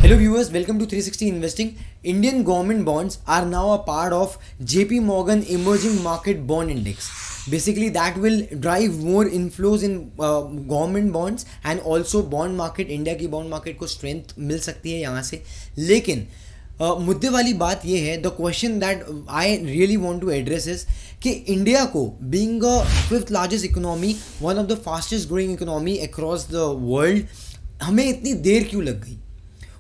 Hello viewers, welcome to 360 Investing. Indian government bonds are now a part of JP Morgan Emerging Market Bond Index. Basically that will drive more inflows in government bonds and also bond market. India की bond market को strength मिल सकती है यहाँ से. लेकिन मुद्दे वाली बात ये है, the question that I really want to address is कि इंडिया को being a fifth largest economy, one of the fastest growing economy across the world, हमें इतनी देर क्यों लग गई.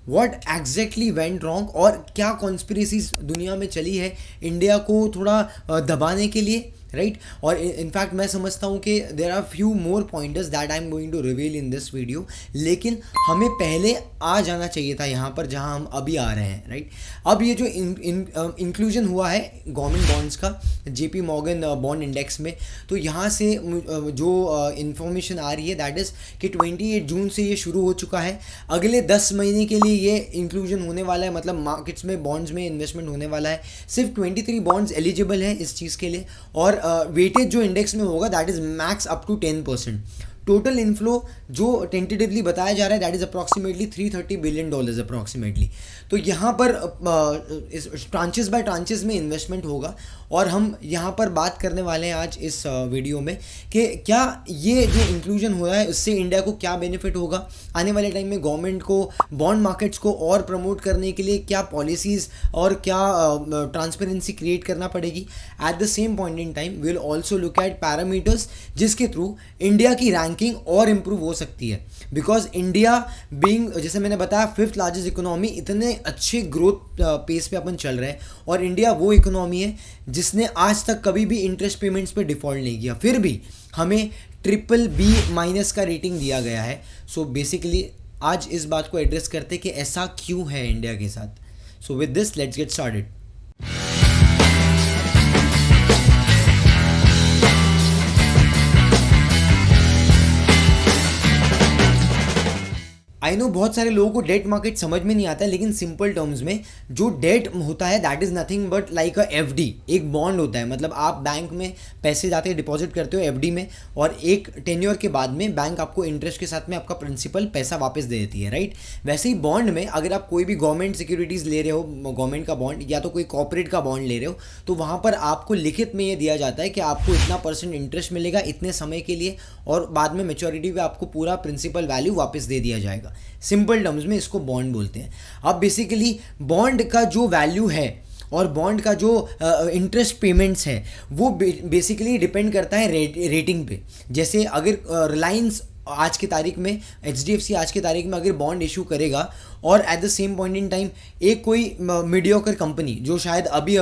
वॉट एग्जैक्टली वेंट रॉन्ग और क्या कॉन्स्पिरेसीज दुनिया में चली है इंडिया को थोड़ा दबाने के लिए, राइट. और इनफैक्ट मैं समझता हूँ कि there are few more pointers that I am going to reveal in this video. लेकिन हमें पहले आ जाना चाहिए था यहाँ पर जहाँ हम अभी आ रहे हैं, राइट. अब ये जो इंक्लूजन हुआ है गवर्नमेंट बॉन्ड्स का जेपी मॉर्गन बॉन्ड इंडेक्स में, तो यहाँ से जो इंफॉर्मेशन आ रही है दैट इज़ कि 28 जून से ये शुरू हो चुका है. अगले 10 महीने के लिए ये इंक्लूजन होने वाला है, मतलब मार्केट्स में बॉन्ड्स में इन्वेस्टमेंट होने वाला है. सिर्फ 23 बॉन्ड्स एलिजिबल है इस चीज़ के लिए और वेटेज जो इंडेक्स में होगा that is max up to 10%. Total inflow जो टेंटेटिवली बताया जा रहा है that is approximately $330 billion approximately. तो यहाँ पर ट्रांचेस बाय ट्रांचेस में इन्वेस्टमेंट होगा और हम यहाँ पर बात करने वाले हैं आज इस वीडियो में कि क्या ये जो इंक्लूजन हो रहा है उससे इंडिया को क्या बेनिफिट होगा. आने वाले टाइम में गवर्नमेंट को बॉन्ड मार्केट्स को और प्रमोट करने के लिए क्या पॉलिसीज़ और क्या ट्रांसपेरेंसी क्रिएट करना पड़ेगी. At the same point in time we will also look at parameters जिसके थ्रू इंडिया की रैंकिंग और इम्प्रूव हो सकती है. बिकॉज इंडिया बीइंग, जैसे मैंने बताया, फिफ्थ लार्जेस्ट इकोनॉमी, इतने अच्छे ग्रोथ पेस पे अपन चल रहे हैं और इंडिया वो इकोनॉमी है जिसने आज तक कभी भी इंटरेस्ट पेमेंट्स पे डिफ़ॉल्ट नहीं किया, फिर भी हमें BBB- का रेटिंग दिया गया है. सो बेसिकली आज इस बात को एड्रेस करते कि ऐसा क्यों है इंडिया के साथ. So with this let's get started. I know बहुत सारे लोगों को डेट मार्केट समझ में नहीं आता है, लेकिन सिंपल टर्म्स में जो डेट होता है that is nothing but like a FD, एक बॉन्ड होता है. मतलब आप बैंक में पैसे जाते डिपॉजिट करते हो FD में और एक टेन्योर के बाद में बैंक आपको इंटरेस्ट के साथ में आपका प्रिंसिपल पैसा वापस दे देती है, राइट. वैसे ही बॉन्ड में अगर आप कोई भी गवर्नमेंट सिक्योरिटीज़ ले रहे हो, गवर्नमेंट का बॉन्ड या तो कोई कॉर्पोरेट का बॉन्ड ले रहे हो, तो वहाँ पर आपको लिखित में ये दिया जाता है कि आपको इतना % इंटरेस्ट मिलेगा इतने समय के लिए और बाद में मैच्योरिटी पे आपको पूरा प्रिंसिपल वैल्यू वापस दे दिया जाएगा. सिंपल टर्म्स में इसको बॉन्ड बोलते हैं. अब बेसिकली बॉन्ड का जो वैल्यू है और बॉन्ड का जो इंटरेस्ट पेमेंट्स है वो बेसिकली डिपेंड करता है रेटिंग पे. जैसे अगर रिलायंस आज की तारीख में, HDFC आज की तारीख में अगर बॉन्ड इशू करेगा और eight the same point in time एक कोई मीडियोकर कंपनी जो शायद अभी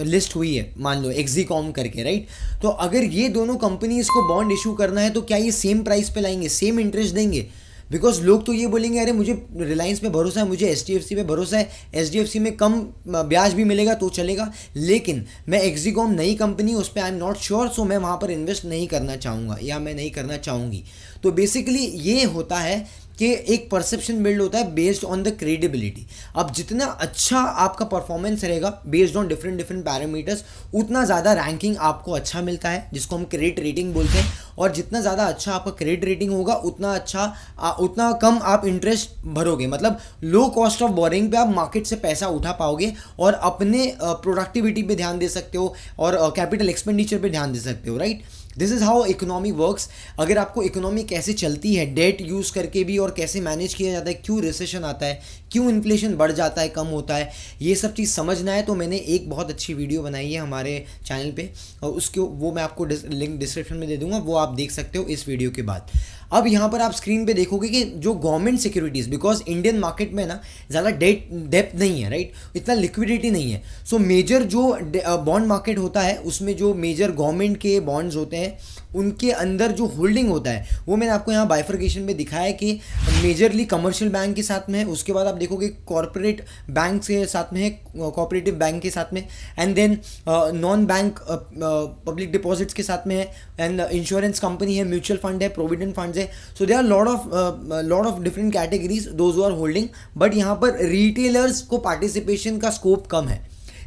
लिस्ट हुई है, मान लो एक्जीकॉम करके, राइट. तो अगर ये दोनों कंपनी इसको बॉन्ड इशू करना है तो क्या ये सेम प्राइस पे लाएंगे, सेम इंटरेस्ट देंगे? बिकॉज लोग तो ये बोलेंगे अरे मुझे रिलायंस पे भरोसा है, मुझे HDFC पे भरोसा है, HDFC में कम ब्याज भी मिलेगा तो चलेगा, लेकिन मैं एक्जीकॉम नई कंपनी उस पर आई एम नॉट श्योर, सो मैं वहाँ पर इन्वेस्ट नहीं करना चाहूँगा या मैं नहीं करना चाहूँगी. तो बेसिकली ये होता है कि एक परसेप्शन बिल्ड होता है बेस्ड ऑन द क्रेडिबिलिटी. अब जितना अच्छा आपका परफॉर्मेंस रहेगा बेस्ड ऑन डिफरेंट पैरामीटर्स, उतना ज़्यादा रैंकिंग आपको अच्छा मिलता है जिसको हम क्रेडिट रेटिंग बोलते हैं. और जितना ज़्यादा अच्छा आपका क्रेडिट रेटिंग होगा उतना कम आप इंटरेस्ट भरोगे. मतलब लो कॉस्ट ऑफ बोरिंग पे आप मार्केट से पैसा उठा पाओगे और अपने प्रोडक्टिविटी पे ध्यान दे सकते हो और कैपिटल एक्सपेंडिचर पे ध्यान दे सकते हो, right. This is how economy works. अगर आपको इकोनॉमी कैसे चलती है डेट यूज़ करके भी और कैसे मैनेज किया जाता है, क्यों रिसेशन आता है, क्यों इन्फ्लेशन बढ़ जाता है, कम होता है, ये सब चीज़ समझना है तो मैंने एक बहुत अच्छी वीडियो बनाई है हमारे चैनल पे और वो मैं आपको लिंक डिस्क्रिप्शन में दे दूंगा, वो आप देख सकते हो इस वीडियो के बाद. अब यहाँ पर आप स्क्रीन पे देखोगे कि जो government securities, because Indian market में ना ज़्यादा डेप्थ नहीं है, राइट, इतना लिक्विडिटी नहीं है. सो मेजर जो बॉन्ड मार्केट होता है उसमें जो मेजर गवर्नमेंट के बॉन्ड्स होते हैं उनके अंदर जो होल्डिंग होता है वो मैंने आपको यहाँ बाइफर्केशन में दिखाया है कि मेजरली कमर्शियल बैंक के साथ में है, उसके बाद आप देखोगे कॉर्पोरेट बैंक के साथ में है, कोऑपरेटिव बैंक के साथ में, and then non bank public deposits के साथ में है, एंड इंश्योरेंस कंपनी है, म्यूचुअल फंड है, प्रोविडेंट फंड्स है. So they are lot of different categories those who are holding. But यहाँ पर रिटेलर्स को पार्टिसिपेशन का स्कोप कम है.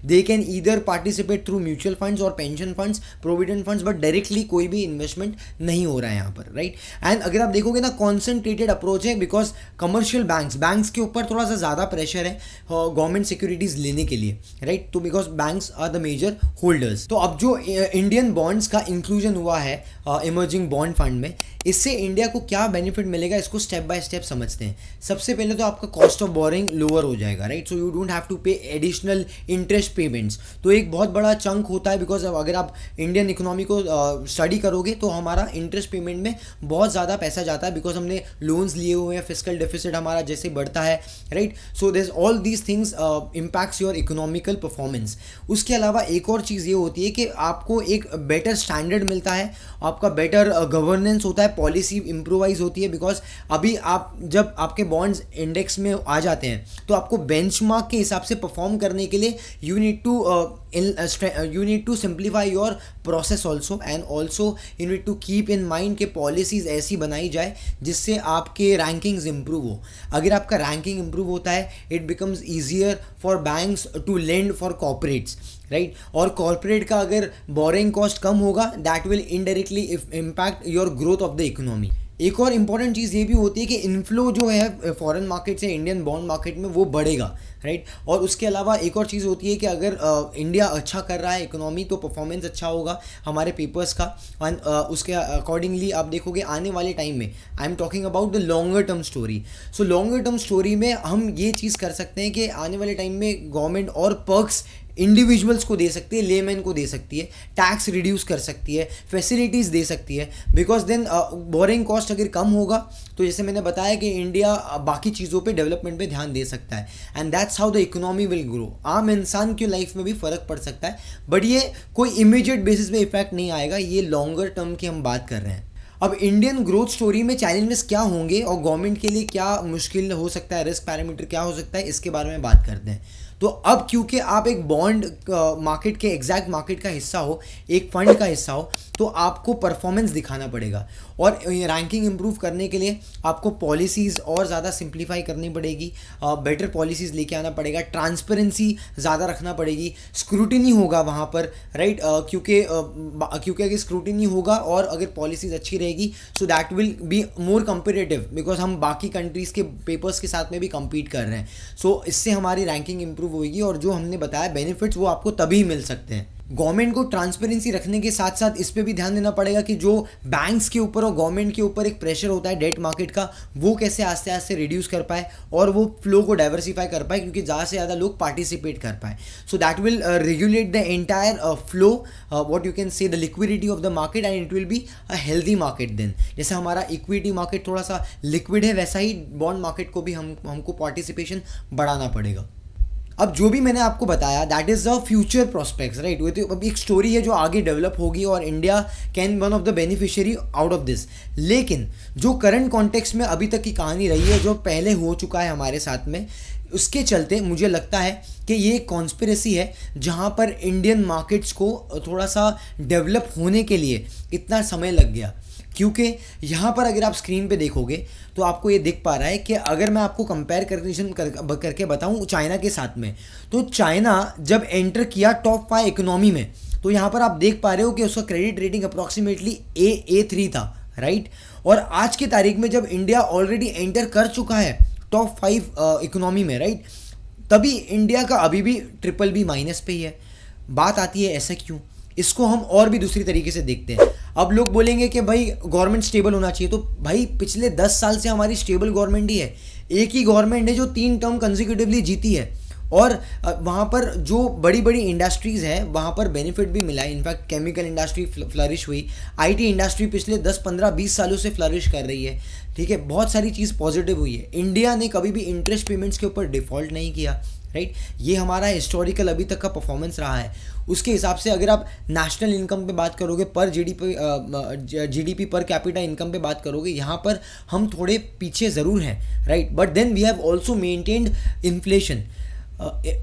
They can either participate through mutual funds और pension funds, provident funds, but directly कोई भी इन्वेस्टमेंट नहीं हो रहा है यहाँ पर, राइट। एंड अगर आप देखोगे ना, कॉन्सेंट्रेटेड अप्रोच है, बिकॉज कमर्शियल बैंक्स के ऊपर थोड़ा सा ज़्यादा प्रेशर है गवर्नमेंट सिक्योरिटीज़ लेने के लिए, राइट। तो because banks are the major holders. तो अब जो इंडियन बॉन्ड्स का इंक्लूजन हुआ है इमर्जिंग बॉन्ड फंड में, इससे इंडिया को क्या बेनिफिट मिलेगा, इसको स्टेप बाय स्टेप समझते हैं। सबसे पहले तो आपका कॉस्ट ऑफ बोरिंग लोअर हो जाएगा, right. So you don't have to pay additional interest payments. तो एक बहुत बड़ा चंक होता है, बिकॉज अगर आप इंडियन इकोनॉमी को स्टडी करोगे तो हमारा इंटरेस्ट पेमेंट में बहुत ज़्यादा पैसा जाता है, बिकॉज हमने लोन्स लिए हुए हैं, फिस्कल डेफिसिट हमारा जैसे बढ़ता है, right. So this all these things impacts your economical performance. उसके अलावा एक और चीज़ ये होती है कि आपको एक बेटर स्टैंडर्ड मिलता है, आपका बेटर गवर्नेंस होता है, पॉलिसी इम्प्रोवाइज होती है। बिकॉज अभी आप जब आपके बॉन्ड्स इंडेक्स में आ जाते हैं तो आपको बेंचमार्क के हिसाब से परफॉर्म करने के लिए you need to simplify your process also, and also you need to keep in mind कि पॉलिसीज़ ऐसी बनाई जाए जिससे आपके रैंकिंग्स इंप्रूव हो। अगर आपका रैंकिंग इंप्रूव होता है, it becomes easier for banks to lend for corporates, right. और कॉर्पोरेट का अगर बोरिंग कॉस्ट कम होगा, that will indirectly impact your growth of the economy. एक और इम्पॉर्टेंट चीज़ ये भी होती है कि इनफ्लो जो है फॉरेन मार्केट से इंडियन बॉन्ड मार्केट में वो बढ़ेगा, राइट। और उसके अलावा एक और चीज़ होती है कि अगर इंडिया अच्छा कर रहा है इकोनॉमी, तो परफॉर्मेंस अच्छा होगा हमारे पेपर्स का, एंड उसके अकॉर्डिंगली आप देखोगे आने वाले टाइम में, I am talking about the longer term story. So longer term story में हम ये चीज़ कर सकते हैं कि आने वाले टाइम में गवर्नमेंट और पर्क्स इंडिविजुअल्स को दे सकती है, लेमैन को दे सकती है, टैक्स रिड्यूस कर सकती है, फैसिलिटीज़ दे सकती है। बिकॉज देन बोरिंग कॉस्ट अगर कम होगा तो जैसे मैंने बताया कि इंडिया बाकी चीज़ों पे डेवलपमेंट पे ध्यान दे सकता है, and that's how the economy will grow. आम इंसान की लाइफ में भी फ़र्क पड़ सकता है, बट ये कोई इमीडिएट बेसिस पे इफेक्ट नहीं आएगा, ये लॉन्गर टर्म की हम बात कर रहे हैं। अब इंडियन ग्रोथ स्टोरी में चैलेंजेस क्या होंगे और गवर्नमेंट के लिए क्या मुश्किल हो सकता है, रिस्क पैरामीटर क्या हो सकता है, इसके बारे में बात करते हैं। तो अब क्योंकि आप एक बॉन्ड मार्केट के एग्जैक्ट मार्केट का हिस्सा हो, एक फंड का हिस्सा हो, तो आपको परफॉर्मेंस दिखाना पड़ेगा, और रैंकिंग इंप्रूव करने के लिए आपको पॉलिसीज़ और ज़्यादा सिंप्लीफाई करनी पड़ेगी, बेटर पॉलिसीज़ लेके आना पड़ेगा, ट्रांसपेरेंसी ज़्यादा रखना पड़ेगी, स्क्रूटिनी होगा वहाँ पर, राइट। क्योंकि अगर स्क्रूटिनी होगा और अगर पॉलिसीज़ अच्छी रहेगी, सो that will be more comparative, because हम बाकी कंट्रीज़ के पेपर्स के साथ में भी कम्पीट कर रहे हैं। सो इससे हमारी रैंकिंग इंप्रूव होगी, और जो हमने बताया बेनिफिट्स वो आपको तभी मिल सकते हैं। गवर्नमेंट को ट्रांसपेरेंसी रखने के साथ साथ इस पे भी ध्यान देना पड़ेगा कि जो बैंक्स के ऊपर और गवर्नमेंट के ऊपर एक प्रेशर होता है डेट मार्केट का, वो कैसे आस्ते आस्ते रिड्यूस कर पाए और वो फ्लो को डाइवर्सिफाई कर पाए, क्योंकि ज़्यादा से ज़्यादा लोग पार्टिसिपेट कर पाए। So that will regulate the entire flow, what you can say the liquidity of the market, and it will be a healthy market then. जैसे हमारा इक्विटी मार्केट थोड़ा सा लिक्विड है, वैसा ही बॉन्ड मार्केट को भी हमको पार्टिसिपेशन बढ़ाना पड़ेगा। अब जो भी मैंने आपको बताया that is the future prospects, right. वो तो अब एक स्टोरी है जो आगे डेवलप होगी और India can one of the beneficiary out of this. लेकिन जो करंट कॉन्टेक्स्ट में अभी तक की कहानी रही है, जो पहले हो चुका है हमारे साथ में, उसके चलते मुझे लगता है कि ये एक कॉन्स्पिरेसी है जहाँ पर इंडियन मार्केट्स को थोड़ा सा डेवलप होने के लिए इतना समय लग गया। क्योंकि यहाँ पर अगर आप स्क्रीन पे देखोगे तो आपको ये दिख पा रहा है कि अगर मैं आपको कंपेयर करके बताऊँ चाइना के साथ में, तो चाइना जब एंटर किया टॉप 5 इकोनॉमी में, तो यहाँ पर आप देख पा रहे हो कि उसका क्रेडिट रेटिंग अप्रॉक्सीमेटली A3 था, राइट। और आज की तारीख में जब इंडिया ऑलरेडी एंटर कर चुका है टॉप 5 इकोनॉमी में, राइट, तभी इंडिया का अभी भी BBB- पे ही है। बात आती है ऐसा क्यों, इसको हम और भी दूसरी तरीके से देखते हैं। अब लोग बोलेंगे कि भाई गवर्नमेंट स्टेबल होना चाहिए, तो भाई पिछले 10 साल से हमारी स्टेबल गवर्नमेंट ही है। एक ही गवर्नमेंट है जो 3 टर्म कंसेक्यूटिवली जीती है, और वहाँ पर जो बड़ी बड़ी इंडस्ट्रीज़ हैं वहाँ पर बेनिफिट भी मिला है। इनफैक्ट केमिकल इंडस्ट्री फ्लरिश हुई, IT इंडस्ट्री पिछले 10, 15, 20 सालों से फ्लरिश कर रही है, ठीक है। बहुत सारी चीज़ पॉजिटिव हुई है। इंडिया ने कभी भी इंटरेस्ट पेमेंट्स के ऊपर डिफ़ॉल्ट नहीं किया, राइट। ये हमारा हिस्टोरिकल अभी तक का परफॉर्मेंस रहा है। उसके हिसाब से अगर आप नेशनल इनकम पे बात करोगे, पर GDP पर कैपिटा इनकम पे बात करोगे, यहाँ पर हम थोड़े पीछे ज़रूर हैं, right. But then we have also maintained inflation.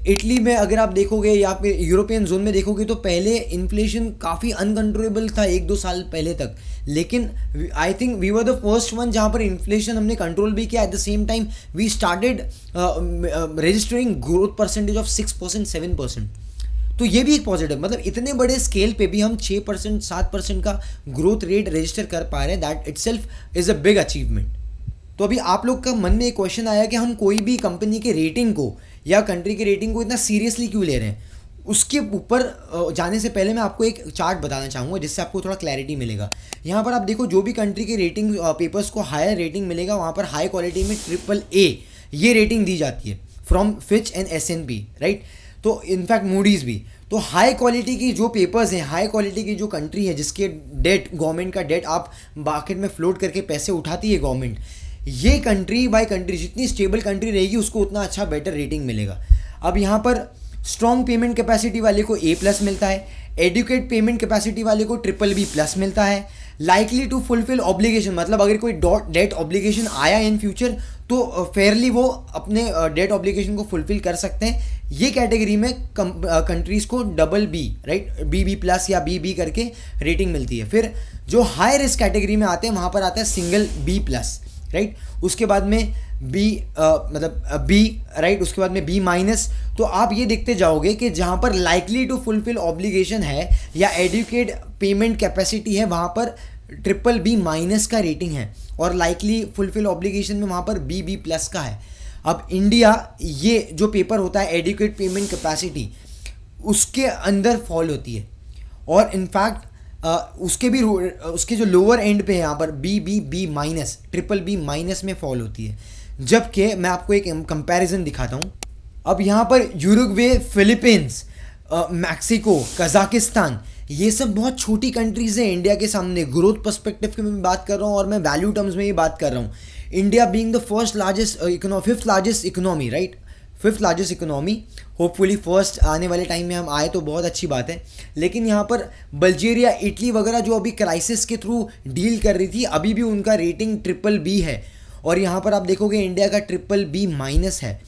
Italy में अगर आप देखोगे या फिर यूरोपियन जोन में देखोगे तो पहले इन्फ्लेशन काफ़ी अनकंट्रोलेबल था 1-2 साल पहले तक, लेकिन I think we were the first one जहाँ पर इन्फ्लेशन हमने कंट्रोल भी किया। At the same time we started registering growth percentage of 6%, 7%, तो ये भी एक पॉजिटिव, मतलब इतने बड़े स्केल पे भी हम 6% 7% का ग्रोथ रेट रजिस्टर कर पा रहे हैं, that itself is a big achievement. तो अभी आप लोग का मन में एक क्वेश्चन आया कि हम कोई भी कंपनी के रेटिंग को या कंट्री के रेटिंग को इतना सीरियसली क्यों ले रहे हैं। उसके ऊपर जाने से पहले मैं आपको एक चार्ट बताना चाहूँगा जिससे आपको थोड़ा क्लैरिटी मिलेगा। यहाँ पर आप देखो, जो भी कंट्री के रेटिंग पेपर्स को हायर रेटिंग मिलेगा वहाँ पर हाई क्वालिटी में AAA ये रेटिंग दी जाती है from Fitch and S&P, right. तो इनफैक्ट मूडीज़ भी। तो हाई क्वालिटी की जो पेपर्स हैं, हाई क्वालिटी की जो कंट्री है जिसके डेट, गवर्नमेंट का डेट आप मार्केट में फ्लोट करके पैसे उठाती है गवर्नमेंट, ये कंट्री बाय कंट्री जितनी स्टेबल कंट्री रहेगी उसको उतना अच्छा बेटर रेटिंग मिलेगा। अब यहाँ पर स्ट्रॉन्ग पेमेंट कैपेसिटी वाले को A+ मिलता है, एडुकेट पेमेंट कैपेसिटी वाले को BBB+ मिलता है, लाइकली टू फुलफिल ऑब्लिगेशन, मतलब अगर कोई डेट ऑब्लिगेशन आया इन फ्यूचर तो फेयरली वो अपने डेट ऑब्लिगेशन को फुलफिल कर सकते हैं। ये कैटेगरी में कंट्रीज़ को BB, राइट, BB+ या BB करके रेटिंग मिलती है। फिर जो हाई रिस्क कैटेगरी में आते हैं वहाँ पर आता है सिंगल B+, राइट। उसके बाद में B, राइट, उसके बाद में B-। तो आप ये देखते जाओगे कि जहाँ पर लाइकली टू फुलफिल ऑब्लिगेशन है या एडुकेट पेमेंट कैपेसिटी है वहाँ पर BBB- का रेटिंग है, और लाइकली फुलफिल ऑब्लिगेशन में वहाँ पर BB+ का है। अब इंडिया, ये जो पेपर होता है एडुकेट पेमेंट कैपेसिटी, उसके अंदर फॉल होती है, और इनफैक्ट उसके जो लोअर एंड पे है यहाँ पर BBB-, BBB- में फॉल होती है। जबकि मैं आपको एक कंपैरिजन दिखाता हूँ। अब यहाँ पर यूरुग्वे, फिलीपींस, मैक्सिको, कजाकिस्तान, ये सब बहुत छोटी कंट्रीज़ हैं इंडिया के सामने। ग्रोथ पर्सपेक्टिव की मैं बात कर रहा हूँ और मैं वैल्यू टर्म्स में ही बात कर रहा हूँ। India being the fifth largest economy, right, 5th largest economy, hopefully first आने वाले टाइम में हम आए तो बहुत अच्छी बात है। लेकिन यहाँ पर बल्गेरिया, इटली वगैरह जो अभी क्राइसिस के थ्रू डील कर रही थी, अभी भी उनका रेटिंग BBB है, और यहाँ पर आप देखोगे इंडिया का BBB- है।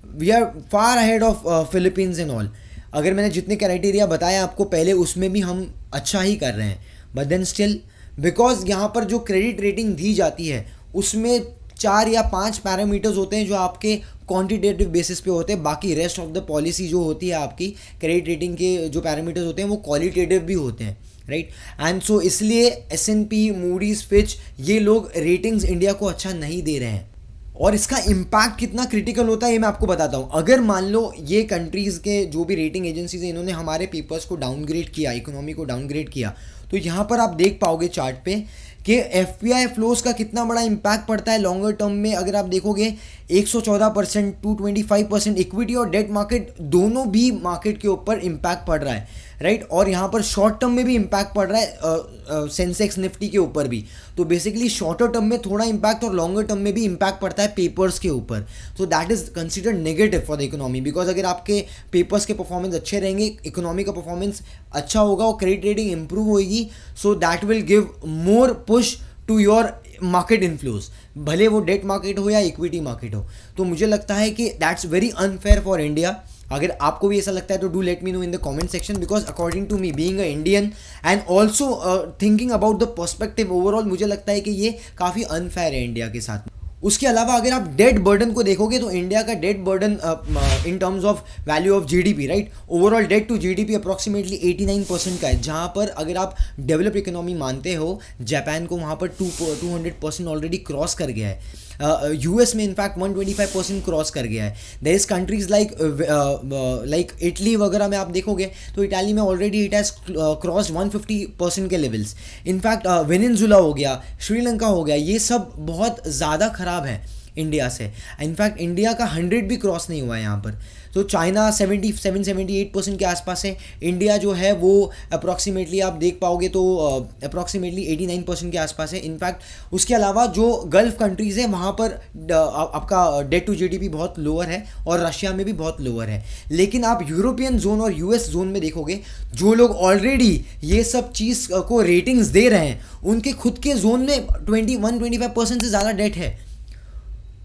We are far ahead of Philippines and all. अगर मैंने जितने क्राइटेरिया बताया आपको पहले, उसमें भी हम अच्छा ही कर रहे हैं, बट देन स्टिल बिकॉज यहाँ पर जो क्रेडिट रेटिंग दी जाती है उसमें 4 या 5 पैरामीटर्स होते हैं जो आपके क्वांटिटेटिव बेसिस पे होते हैं। बाकी रेस्ट ऑफ द पॉलिसी जो होती है आपकी क्रेडिट रेटिंग के जो पैरामीटर्स होते हैं वो क्वालिटेटिव भी होते हैं, राइट। एंड सो इसलिए S&P, मूडीज, फिच, ये लोग रेटिंग्स इंडिया को अच्छा नहीं दे रहे हैं। और इसका इम्पैक्ट कितना क्रिटिकल होता है ये मैं आपको बताता हूँ। अगर मान लो ये कंट्रीज़ के जो भी रेटिंग एजेंसीज हैं इन्होंने हमारे पेपर्स को डाउनग्रेड किया, इकोनॉमी को डाउनग्रेड किया, तो यहाँ पर आप देख पाओगे चार्ट पे कि FPI फ्लोज का कितना बड़ा इम्पैक्ट पड़ता है लॉन्गर टर्म में। अगर आप देखोगे 114%, 225% इक्विटी और डेट मार्केट दोनों भी मार्केट के ऊपर इम्पैक्ट पड़ रहा है, राइट। और यहाँ पर शॉर्ट टर्म में भी इम्पैक्ट पड़ रहा है सेंसेक्स, निफ्टी के ऊपर भी। तो बेसिकली शॉर्टर टर्म में थोड़ा इम्पैक्ट और लॉन्गर टर्म में भी इम्पैक्ट पड़ता है पेपर्स के ऊपर। So that is considered negative for the economy, because अगर आपके पेपर्स के परफॉर्मेंस अच्छे रहेंगे, इकोनॉमी का परफॉर्मेंस अच्छा होगा और क्रेडिट रेटिंग इंप्रूव होगी, so that will give more push to your market inflows, भले वो डेट मार्केट हो या इक्विटी मार्केट हो। तो मुझे लगता है कि that's very unfair for India. अगर आपको भी ऐसा लगता है तो do let me know in the comment section, because according to me being a Indian and also thinking about the perspective overall, मुझे लगता है कि ये काफ़ी अनफेयर है इंडिया के साथ। उसके अलावा अगर आप डेट बर्डन को देखोगे तो इंडिया का debt burden in terms of value of GDP, right, overall debt to GDP approximately 89% का है। जहाँ पर अगर आप डेवलप इकोनॉमी मानते हो जापान को, वहाँ पर 200% ऑलरेडी क्रॉस कर गया है। US में इनफैक्ट 125% क्रॉस कर गया है। There is countries like Italy वगैरह में आप देखोगे तो इटाली में ऑलरेडी इट हैज़ क्रॉस 150% के लेवल्स। इनफैक्ट वेनेजुला हो गया, श्रीलंका हो गया, ये सब बहुत ज़्यादा ख़राब है इंडिया से। इनफैक्ट इंडिया का 100 भी क्रॉस नहीं हुआ है यहाँ पर। तो चाइना 77-78% के आसपास है। इंडिया जो है वो अप्रॉक्सीमेटली आप देख पाओगे तो अप्रॉक्सीमेटली 89% के आसपास है। इनफैक्ट उसके अलावा जो गल्फ कंट्रीज़ हैं वहाँ पर आपका डेट टू GDP बहुत लोअर है और रशिया में भी बहुत लोअर है। लेकिन आप यूरोपियन जोन और US जोन में देखोगे, जो लोग ऑलरेडी ये सब चीज़ को रेटिंग्स दे रहे हैं उनके खुद के जोन में 21-25% से ज़्यादा डेट है।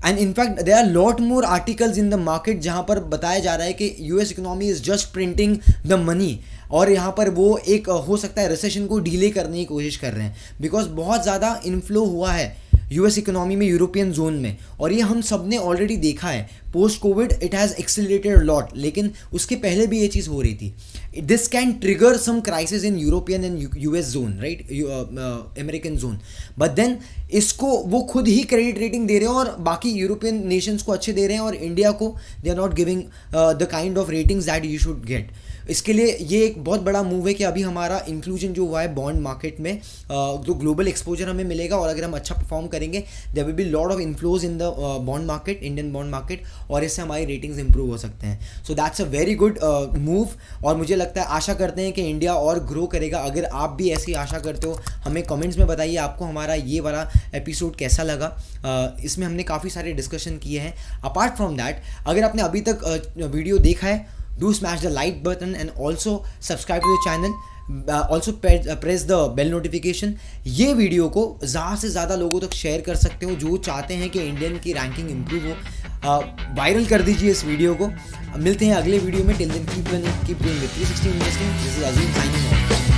And in fact there are lot more articles in the market जहाँ पर बताया जा रहा है कि US economy is just printing the money, और यहाँ पर वो एक हो सकता है रिसेशन को डीले करने की कोशिश कर रहे हैं, बिकॉज बहुत ज़्यादा इनफ्लो हुआ है US इकोनॉमी में यूरोपियन जोन में, और ये हम सब ने ऑलरेडी देखा है। Post covid it has accelerated lot, लेकिन उसके पहले भी ये चीज़ हो रही थी. This can trigger some crisis in European and US zone, right, American zone. But then इसको वो खुद ही क्रेडिट रेटिंग दे रहे हैं और बाकी यूरोपियन नेशंस को अच्छे दे रहे हैं, और इंडिया को they are not giving the kind of ratings that you should get. इसके लिए ये एक बहुत बड़ा मूव है कि अभी हमारा इंक्लूजन जो हुआ है बॉन्ड मार्केट में, जो ग्लोबल एक्सपोजर हमें मिलेगा, और अगर हम अच्छा परफॉर्म करेंगे there will be lot of inflows in the bond market, Indian bond market, और इससे हमारी रेटिंग्स इंप्रूव हो सकते हैं. So that's a very good move, और मुझे लगता है, आशा करते हैं कि इंडिया और ग्रो करेगा. अगर आप भी ऐसी आशा करते हो, हमें कमेंट्स में बताइए आपको हमारा ये वाला एपिसोड कैसा लगा. इसमें हमने काफ़ी सारे डिस्कशन किए हैं. अपार्ट फ्रॉम दैट, अगर आपने अभी तक वीडियो देखा है, do smash the like button and also subscribe to the channel. Also press the bell notification. ये वीडियो को ज़्यादा से ज़्यादा लोगों तक शेयर कर सकते हो जो चाहते हैं कि इंडियन की रैंकिंग इंप्रूव हो. वायरल कर दीजिए इस वीडियो को. मिलते हैं अगले वीडियो में. Till then keep doing with 360 investing. This is Azeem signing of.